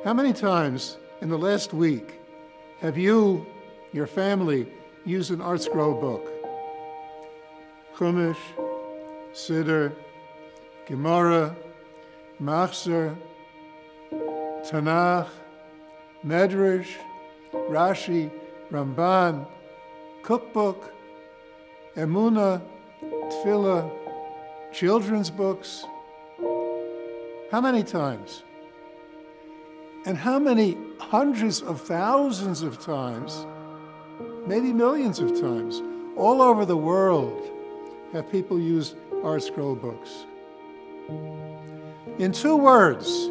How many times in the last week have you, your family, used an ArtScroll book? Chumash, Siddur, Gemara, Machzor, Tanakh, Medrash, Rashi, Ramban, cookbook, Emunah, Tefillah, children's books. How many times? And how many hundreds of thousands of times, maybe millions of times, all over the world have people used ArtScroll books? In two words,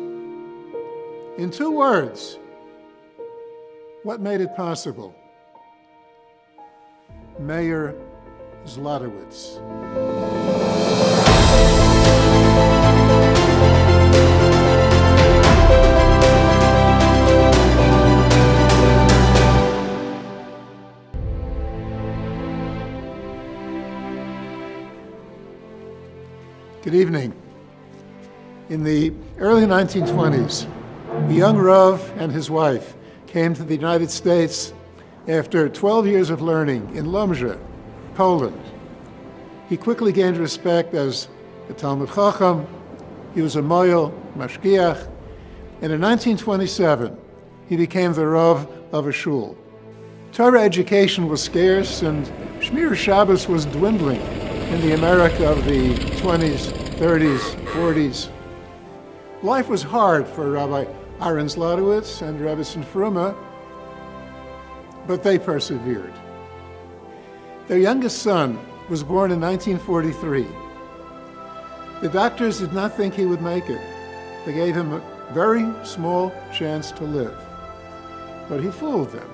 what made it possible? Meir Zlotowitz. Good evening. In the early 1920s, a young Rav and his wife came to the United States after 12 years of learning in Lomże, Poland. He quickly gained respect as a Talmud Chacham. He was a Moyel, Mashgiach, and in 1927, he became the Rav of a shul. Torah education was scarce, and Shmir Shabbos was dwindling in the America of the 20s, 30s, 40s. Life was hard for Rabbi Aaron Zlotowitz and Rabbi Fruma, but they persevered. Their youngest son was born in 1943. The doctors did not think he would make it. They gave him a very small chance to live. But he fooled them,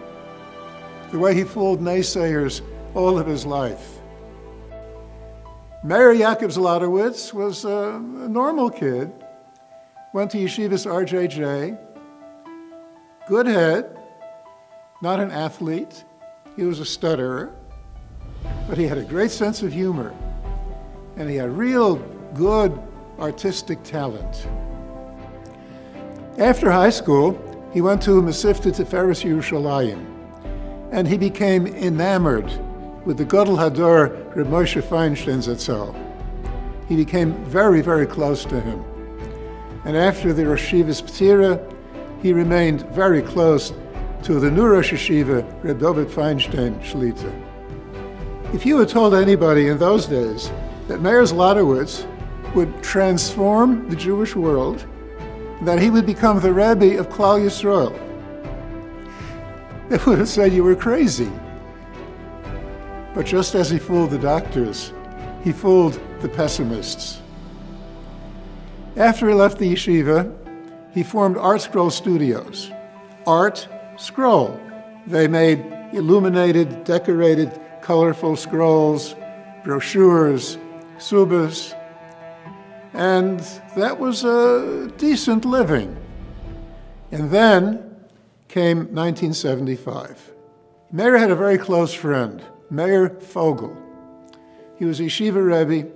the way he fooled naysayers all of his life. Meir Yaakov Zlotowitz was a normal kid, went to yeshivas RJJ, good head, not an athlete. He was a stutterer, but he had a great sense of humor, and he had real good artistic talent. After high school, he went to Mesivta Tiferes Yerushalayim, and he became enamored with the Gadol Hador Reb Moshe Feinstein Zatzal. He became very, very close to him. And after the Rosh Yeshiva's Ptira, he remained very close to the new Rosh Yeshiva, Reb David Feinstein Shlita. If you had told anybody in those days that Meir Zlotowitz would transform the Jewish world, that he would become the Rabbi of Klal Yisrael, they would have said you were crazy. But just as he fooled the doctors, he fooled the pessimists. After he left the yeshiva, he formed ArtScroll Studios. ArtScroll. They made illuminated, decorated, colorful scrolls, brochures, subas, and that was a decent living. And then came 1975. Meir had a very close friend, Meir Fogel. He was a yeshiva Rebbe,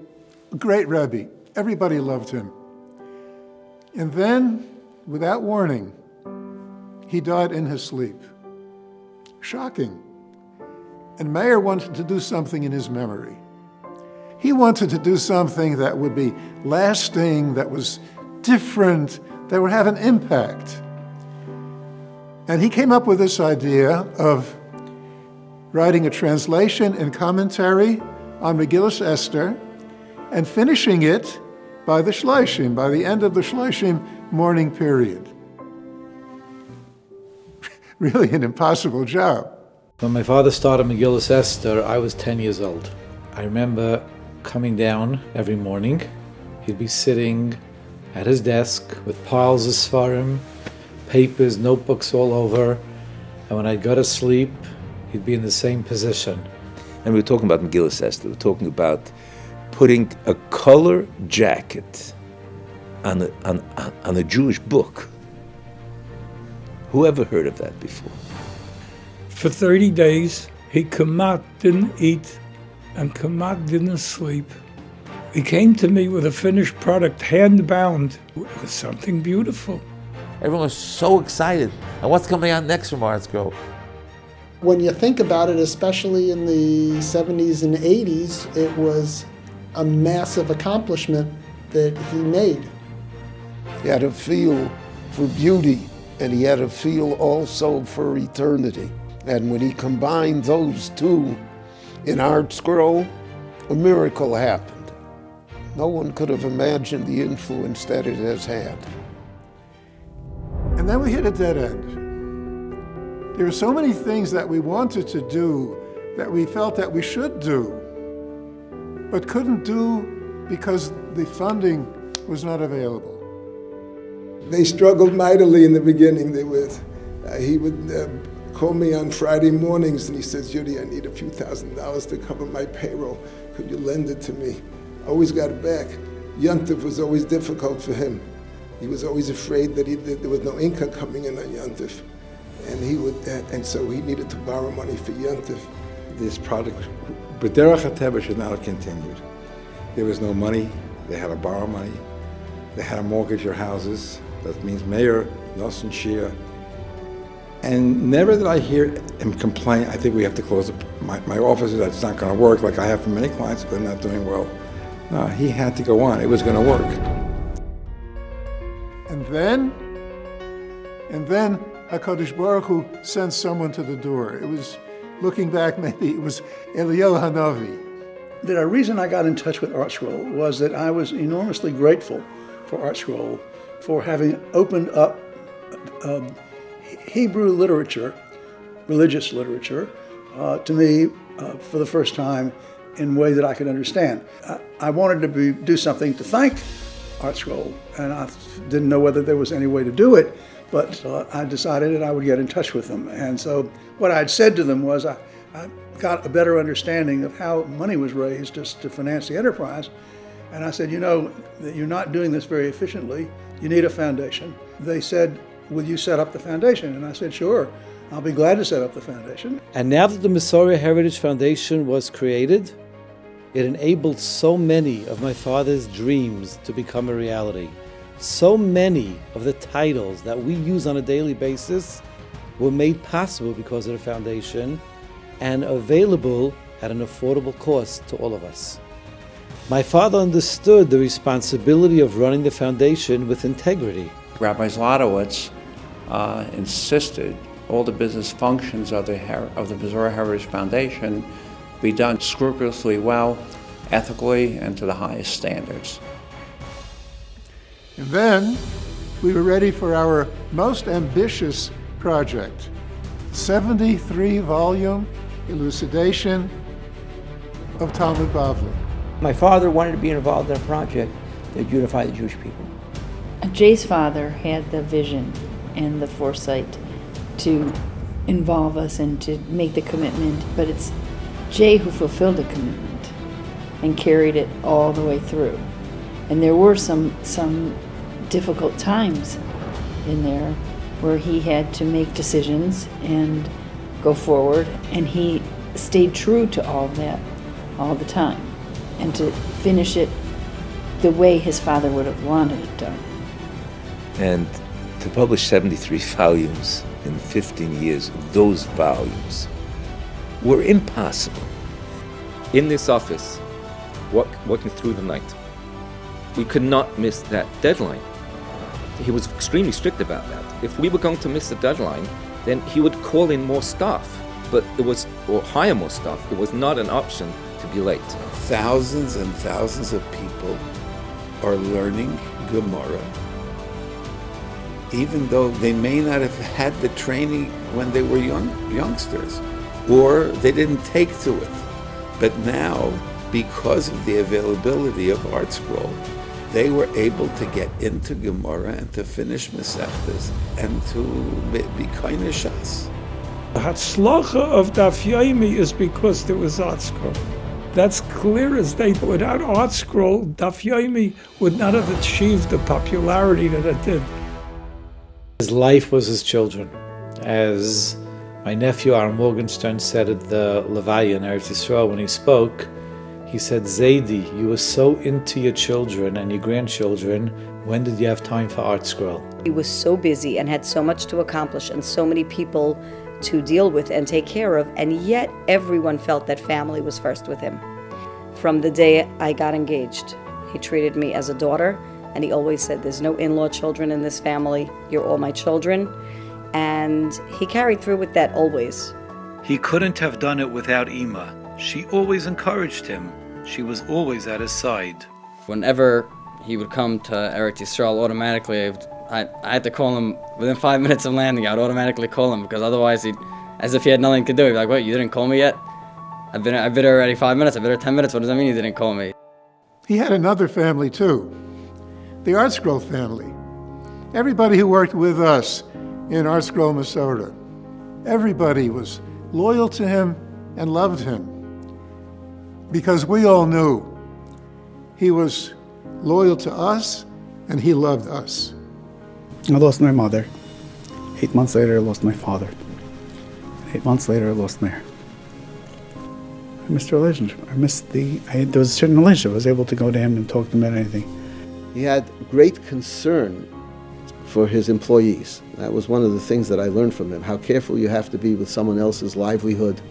a great Rebbe. Everybody loved him. And then, without warning, he died in his sleep. Shocking. And Meir wanted to do something in his memory. He wanted to do something that would be lasting, that was different, that would have an impact. And he came up with this idea of writing a translation and commentary on Megillas Esther and finishing it by the Shloshim, by the end of the Shloshim mourning period. Really an impossible job. When my father started Megillas Esther, I was 10 years old. I remember coming down every morning. He'd be sitting at his desk with piles of Sfarim, papers, notebooks all over, and when I'd go to sleep, he'd be in the same position. And we're talking about Megillas Esther. We're talking about putting a color jacket on a Jewish book. Who ever heard of that before? For 30 days, he kamat didn't eat and kamat didn't sleep. He came to me with a finished product, hand-bound. It was something beautiful. Everyone was so excited. And what's coming out next from ArtScroll? When you think about it, especially in the 70s and 80s, it was a massive accomplishment that he made. He had a feel for beauty, and he had a feel also for eternity. And when he combined those two in ArtScroll, a miracle happened. No one could have imagined the influence that it has had. And then we hit a dead end. There were so many things that we wanted to do that we felt that we should do, but couldn't do because the funding was not available. They struggled mightily in the beginning. He would call me on Friday mornings and he says, "Judy, I need a few $1,000s to cover my payroll. Could you lend it to me?" I always got it back. Yontif was always difficult for him. He was always afraid that there was no income coming in on Yontif. And so he needed to borrow money for Yontif. This project, B'derech HaTeva, should not have continued. There was no money. They had to borrow money. They had to mortgage their houses. That means Meir, Nosson, Shia. And never did I hear him complain, "I think we have to close my office, that's not going to work," like I have from many clients, but they're not doing well. No, he had to go on. It was going to work. And then HaKadosh Baruch Hu sent someone to the door. It was, looking back, maybe it was Eliyahu Hanavi. The reason I got in touch with ArtScroll was that I was enormously grateful for ArtScroll for having opened up Hebrew literature, religious literature, to me for the first time in a way that I could understand. I wanted to do something to thank ArtScroll, and I didn't know whether there was any way to do it, but I decided that I would get in touch with them. And so what I had said to them was I got a better understanding of how money was raised just to finance the enterprise. And I said, that you're not doing this very efficiently. You need a foundation. They said, "Will you set up the foundation?" And I said, "Sure, I'll be glad to set up the foundation." And now that the Masorah Heritage Foundation was created, it enabled so many of my father's dreams to become a reality. So many of the titles that we use on a daily basis were made possible because of the foundation and available at an affordable cost to all of us. My father understood the responsibility of running the foundation with integrity. Rabbi Zlotowitz insisted all the business functions of the Masorah Heritage Foundation be done scrupulously well, ethically, and to the highest standards. And then we were ready for our most ambitious project, 73-volume elucidation of Talmud Bavli. My father wanted to be involved in a project that unified the Jewish people. Jay's father had the vision and the foresight to involve us and to make the commitment, but it's Jay who fulfilled the commitment and carried it all the way through. And there were some difficult times in there where he had to make decisions and go forward, and he stayed true to all of that all the time, and to finish it the way his father would have wanted it done. And to publish 73 volumes in 15 years, those volumes were impossible. In this office, working through the night, we could not miss that deadline. He was extremely strict about that. If we were going to miss the deadline, then he would call in more staff, or hire more staff. It was not an option to be late. Thousands and thousands of people are learning Gemara, even though they may not have had the training when they were youngsters, or they didn't take to it. But now, because of the availability of ArtScroll, they were able to get into Gemara and to finish Masechtas and to be kind of Shas. The Hatzlacha of Daf Yomi is because there was ArtScroll. That's clear as day. Without ArtScroll, Daf Yomi would not have achieved the popularity that it did. His life was his children. As my nephew Aaron Morgenstern said at the Levaya in Eretz Yisrael when he spoke, He said, Zaidi, you were so into your children and your grandchildren. When did you have time for ArtScroll? He was so busy and had so much to accomplish and so many people to deal with and take care of, and yet everyone felt that family was first with him. From the day I got engaged, he treated me as a daughter, and he always said, there's no in-law children in this family, you're all my children. And he carried through with that always. He couldn't have done it without Ima. She always encouraged him. She was always at his side. Whenever he would come to Eretz Yisrael, automatically I had to call him within 5 minutes of landing. I would automatically call him, because otherwise as if he had nothing to do. He'd be like, wait, you didn't call me yet? I've been here already 5 minutes, I've been here 10 minutes, what does that mean you didn't call me? He had another family too, the ArtScroll family. Everybody who worked with us in ArtScroll Masada, everybody was loyal to him and loved him, because we all knew he was loyal to us and he loved us. I lost my mother. 8 months later, I lost my father. 8 months later, I lost Meir. I missed the relationship. There was a certain relationship. I was able to go to him and talk to him about anything. He had great concern for his employees. That was one of the things that I learned from him, how careful you have to be with someone else's livelihood,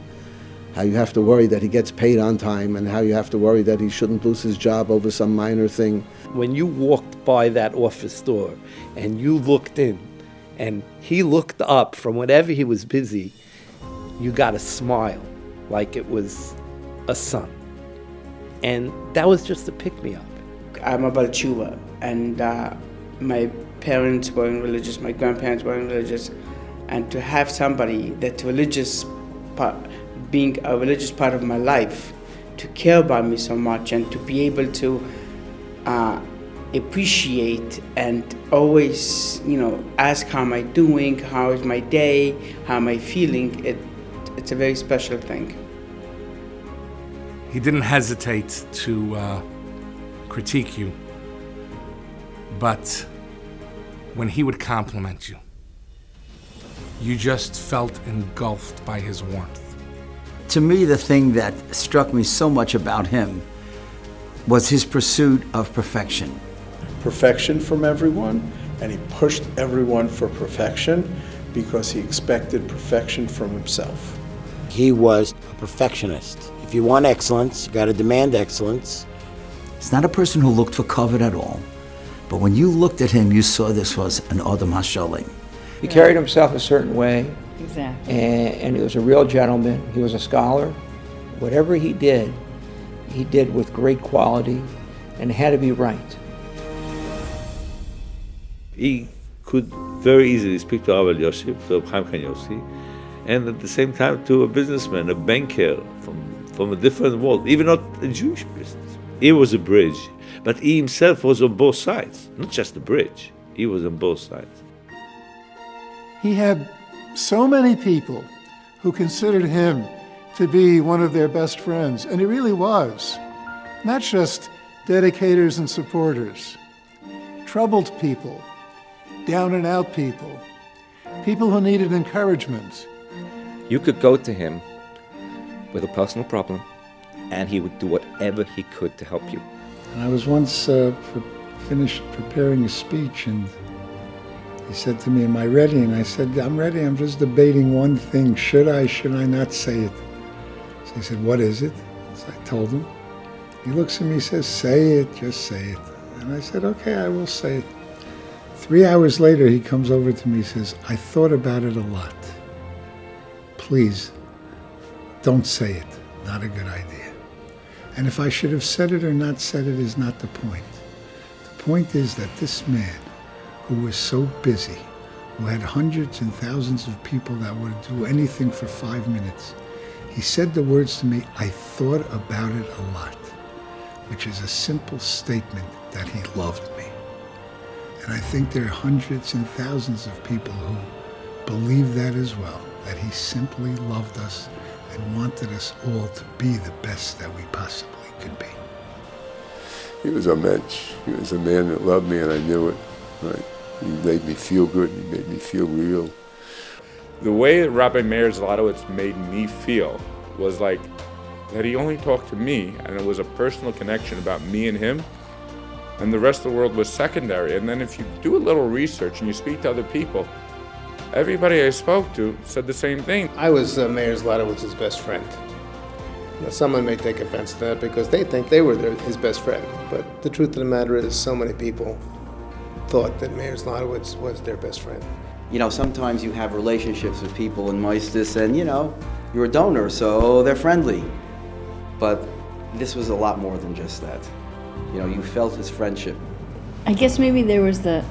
how you have to worry that he gets paid on time, and how you have to worry that he shouldn't lose his job over some minor thing. When you walked by that office door and you looked in and he looked up from whenever he was busy, you got a smile like it was a son. And that was just a pick-me-up. I'm a Baal Tshuva, and my parents weren't religious, my grandparents weren't religious, and to have somebody that's religious part, being a religious part of my life, to care about me so much and to be able to appreciate and always, ask how am I doing, how is my day, how am I feeling, it's a very special thing. He didn't hesitate to critique you, but when he would compliment you, you just felt engulfed by his warmth. To me, the thing that struck me so much about him was his pursuit of perfection. Perfection from everyone, and he pushed everyone for perfection because he expected perfection from himself. He was a perfectionist. If you want excellence, you got to demand excellence. He's not a person who looked for covet at all, but when you looked at him, you saw this was an Adam HaShalim. He carried himself a certain way. Exactly. And he was a real gentleman. He was a scholar. Whatever he did with great quality, and it had to be right. He could very easily speak to Abel Yosef, to Chaim Kanyossi, and at the same time to a businessman, a banker from a different world, even not a Jewish business. He was a bridge, but he himself was on both sides, not just a bridge. He was on both sides. He had so many people who considered him to be one of their best friends, and he really was. Not just dedicators and supporters, troubled people, down and out people, people who needed encouragement. You could go to him with a personal problem, and he would do whatever he could to help you. And I was once finished preparing a speech, and he said to me, am I ready? And I said, I'm ready. I'm just debating one thing. Should I not say it? So he said, what is it? So I told him. He looks at me and says, say it, just say it. And I said, okay, I will say it. 3 hours later, he comes over to me and says, I thought about it a lot. Please, don't say it. Not a good idea. And if I should have said it or not said it is not the point. The point is that this man, who was so busy, who had hundreds and thousands of people that would do anything for 5 minutes, he said the words to me, I thought about it a lot, which is a simple statement that he loved me. And I think there are hundreds and thousands of people who believe that as well, that he simply loved us and wanted us all to be the best that we possibly could be. He was a mensch. He was a man that loved me, and I knew it. Right? He made me feel good. He made me feel real. The way that Rabbi Meir Zlotowitz made me feel was like that he only talked to me, and it was a personal connection about me and him, and the rest of the world was secondary. And then if you do a little research and you speak to other people, everybody I spoke to said the same thing. I was Meir Zlotowitz's best friend. Now, someone may take offense to that because they think they were his best friend, but the truth of the matter is so many people thought that Meir Zlotowitz was their best friend. You know, sometimes you have relationships with people in Meistis and, you know, you're a donor, so they're friendly. But this was a lot more than just that. You know, you felt his friendship. I guess maybe there was the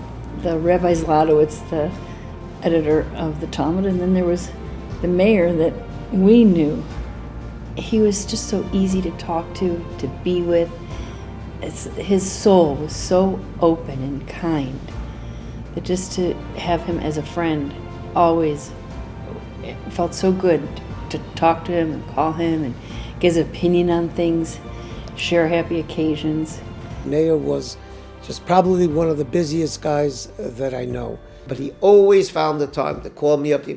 Rabbi Zlotowitz, the editor of the Talmud, and then there was the mayor that we knew. He was just so easy to talk to be with. His soul was so open and kind that just to have him as a friend always, it felt so good to talk to him and call him and get his opinion on things, share happy occasions. Meir was just probably one of the busiest guys that I know. But he always found the time to call me up. He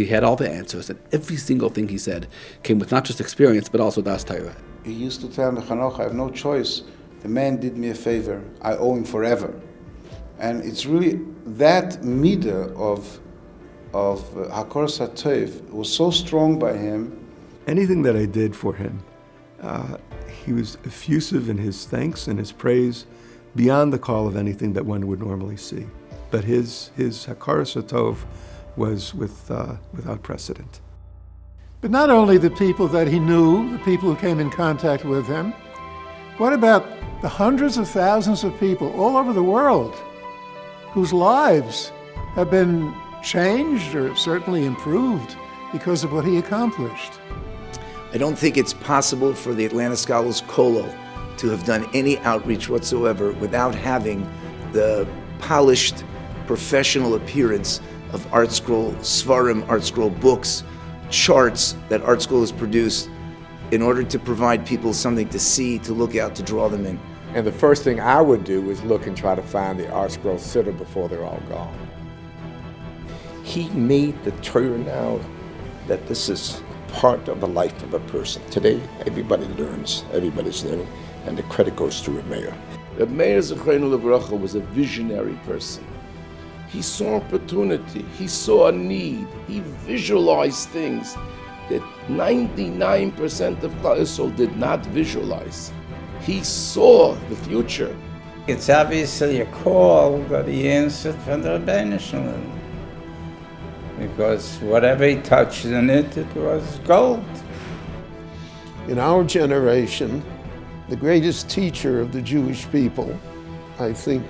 had all the answers, and every single thing he said came with not just experience, but also das Torah. He used to tell me, Chanoch, I have no choice. The man did me a favor. I owe him forever. And it's really that midah of Hakor Satov was so strong by him. Anything that I did for him, he was effusive in his thanks and his praise beyond the call of anything that one would normally see. But his Hakor Satov was without precedent. But not only the people that he knew, the people who came in contact with him, what about the hundreds of thousands of people all over the world whose lives have been changed or certainly improved because of what he accomplished? I don't think it's possible for the Atlanta Scholars Kolo to have done any outreach whatsoever without having the polished, professional appearance of ArtScroll, Svarim, ArtScroll books, charts that ArtScroll has produced in order to provide people something to see, to look at, to draw them in. And the first thing I would do is look and try to find the ArtScroll sitter before they're all gone. He made the Torah now that this is part of the life of a person. Today, everybody learns, everybody's learning, and the credit goes to Reb Meir. Reb Meir Zlotowitz was a visionary person. He saw opportunity, he saw a need, he visualized things that 99% of Klal Yisrael did not visualize. He saw the future. It's obviously a call that he answered from the Rabbi Shalom, because whatever he touched in it, it was gold. In our generation, the greatest teacher of the Jewish people, I think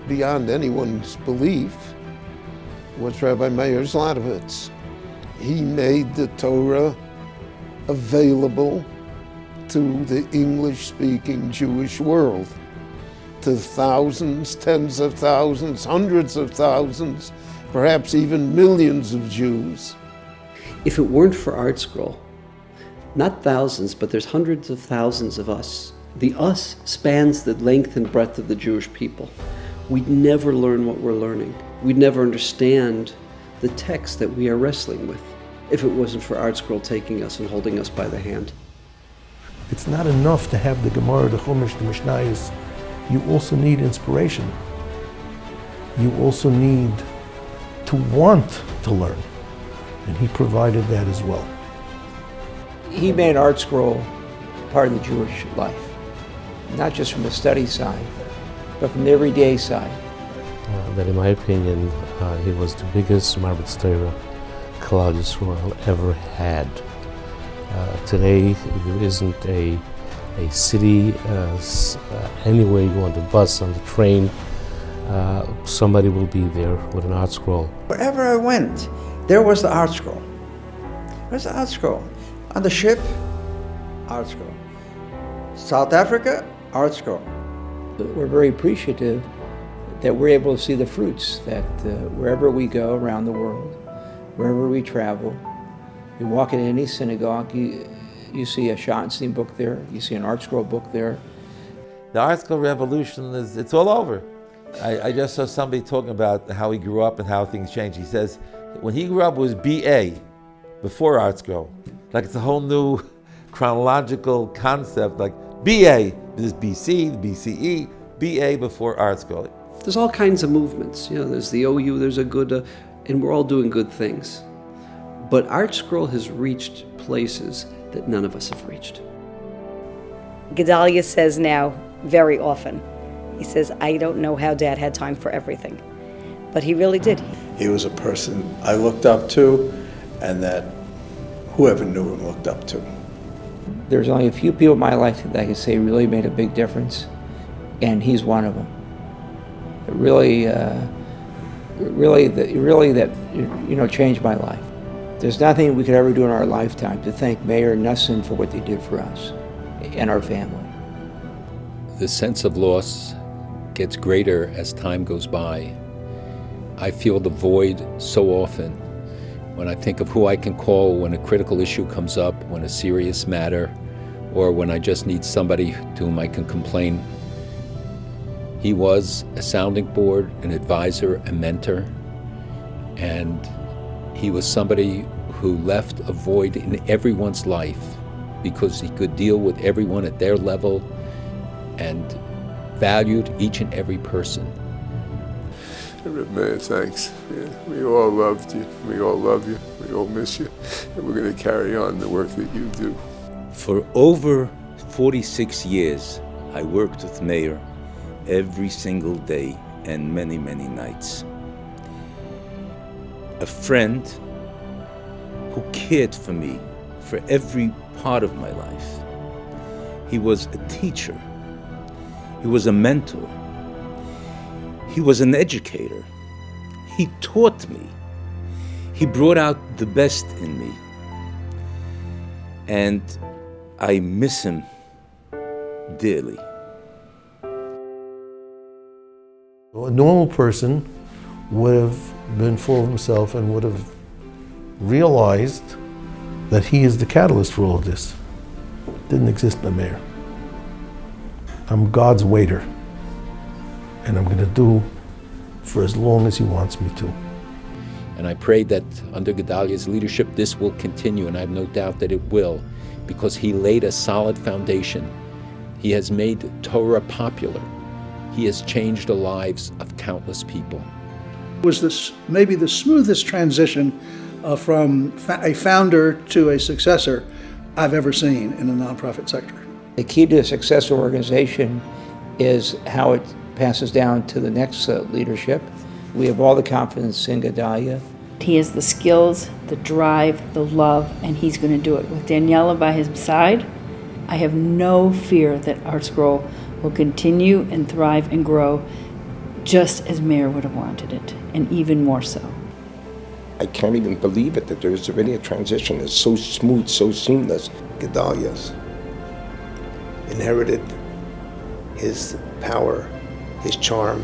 beyond anyone's belief, was Rabbi Meir Zlotowitz. He made the Torah available to the English-speaking Jewish world, to thousands, tens of thousands, hundreds of thousands, perhaps even millions of Jews. If it weren't for ArtScroll, not thousands, but there's hundreds of thousands of us. The us spans the length and breadth of the Jewish people. We'd never learn what we're learning. We'd never understand the text that we are wrestling with if it wasn't for ArtScroll taking us and holding us by the hand. It's not enough to have the Gemara, the Chumash, the Mishnayos. You also need inspiration. You also need to want to learn. And he provided that as well. He made ArtScroll part of the Jewish life, not just from the study side, but from the everyday side. That in my opinion, he was the biggest Marbet Torah Klal Yisrael ever had. Today, there isn't a city, anywhere you go on the bus, on the train, somebody will be there with an ArtScroll. Wherever I went, there was the ArtScroll. Where's the ArtScroll? On the ship, ArtScroll. South Africa, ArtScroll. We're very appreciative that we're able to see the fruits, that wherever we go around the world, wherever we travel, you walk in any synagogue, you see a Schottenstein book there, you see an ArtScroll book there. The ArtScroll revolution it's all over. I just saw somebody talking about how he grew up and how things changed. He says when he grew up it was BA, before ArtScroll. Like it's a whole new chronological concept, like BA, this is BC, BCE, BA before ArtScroll. There's all kinds of movements. There's the OU, there's a good, and we're all doing good things. But ArtScroll has reached places that none of us have reached. Gedaliah says now, very often, he says, I don't know how Dad had time for everything. But he really did. He was a person I looked up to, and that whoever knew him looked up to. There's only a few people in my life that I can say really made a big difference, and he's one of them. It really changed my life. There's nothing we could ever do in our lifetime to thank Meir and Nosson for what they did for us and our family. The sense of loss gets greater as time goes by. I feel the void so often when I think of who I can call when a critical issue comes up, when a serious matter, or when I just need somebody to whom I can complain. He was a sounding board, an advisor, a mentor, and he was somebody who left a void in everyone's life because he could deal with everyone at their level and valued each and every person. Reb Meir, thanks. Yeah, we all loved you. We all love you. We all miss you. And we're going to carry on the work that you do. For over 46 years, I worked with Meir every single day and many, many nights. A friend who cared for me for every part of my life. He was a teacher. He was a mentor. He was an educator. He taught me. He brought out the best in me. And I miss him dearly. A normal person would have been full of himself and would have realized that he is the catalyst for all of this. Didn't exist by Meir. I'm God's waiter, and I'm going to do for as long as he wants me to. And I pray that under Gedaliah's leadership, this will continue, and I have no doubt that it will, because he laid a solid foundation. He has made Torah popular. He has changed the lives of countless people. It was this maybe the smoothest transition from a founder to a successor I've ever seen in the nonprofit sector. The key to a successful organization is how it passes down to the next leadership. We have all the confidence in Gedaliah. He has the skills, the drive, the love, and he's going to do it. With Daniela by his side, I have no fear that ArtScroll will continue and thrive and grow just as Meir would have wanted it, and even more so. I can't even believe it that there's already a transition. It's so smooth, so seamless. Gedaliah inherited his power, his charm,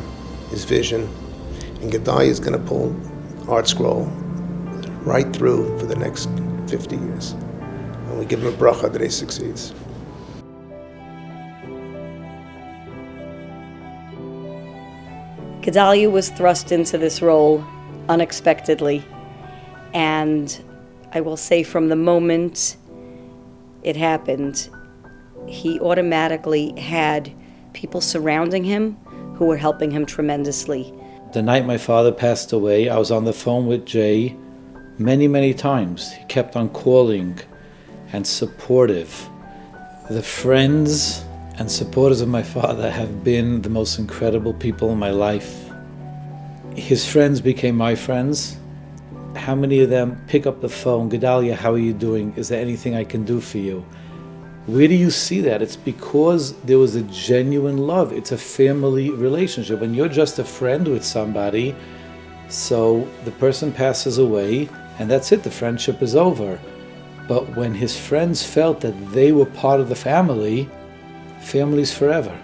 his vision, and Gedaliah is going to pull ArtScroll right through for the next 50 years. And we give him a bracha that he succeeds. Gedaliah was thrust into this role unexpectedly, and I will say from the moment it happened, he automatically had people surrounding him who were helping him tremendously. The night my father passed away, I was on the phone with Jay many, many times. He kept on calling and supportive. The friends and supporters of my father have been the most incredible people in my life. His friends became my friends. How many of them pick up the phone, Gedaliah, how are you doing? Is there anything I can do for you? Where do you see that? It's because there was a genuine love. It's a family relationship. When you're just a friend with somebody, so the person passes away and that's it, the friendship is over. But when his friends felt that they were part of the family, family's forever.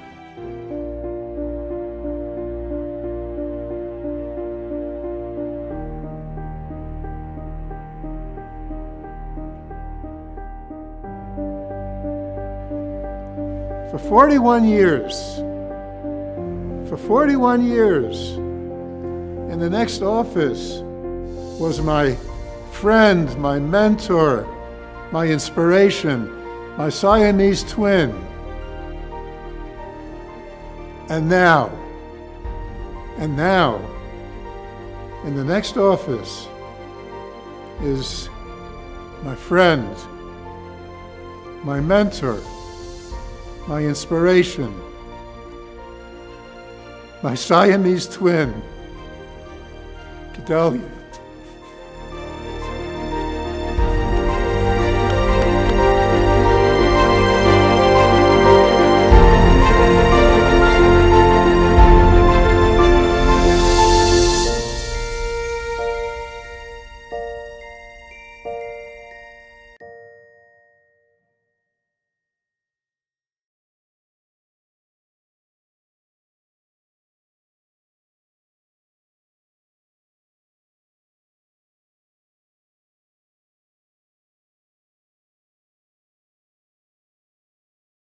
For 41 years, in the next office was my friend, my mentor, my inspiration, my Siamese twin. And now, in the next office is my friend, my mentor, my inspiration, my Siamese twin, Gedaliah.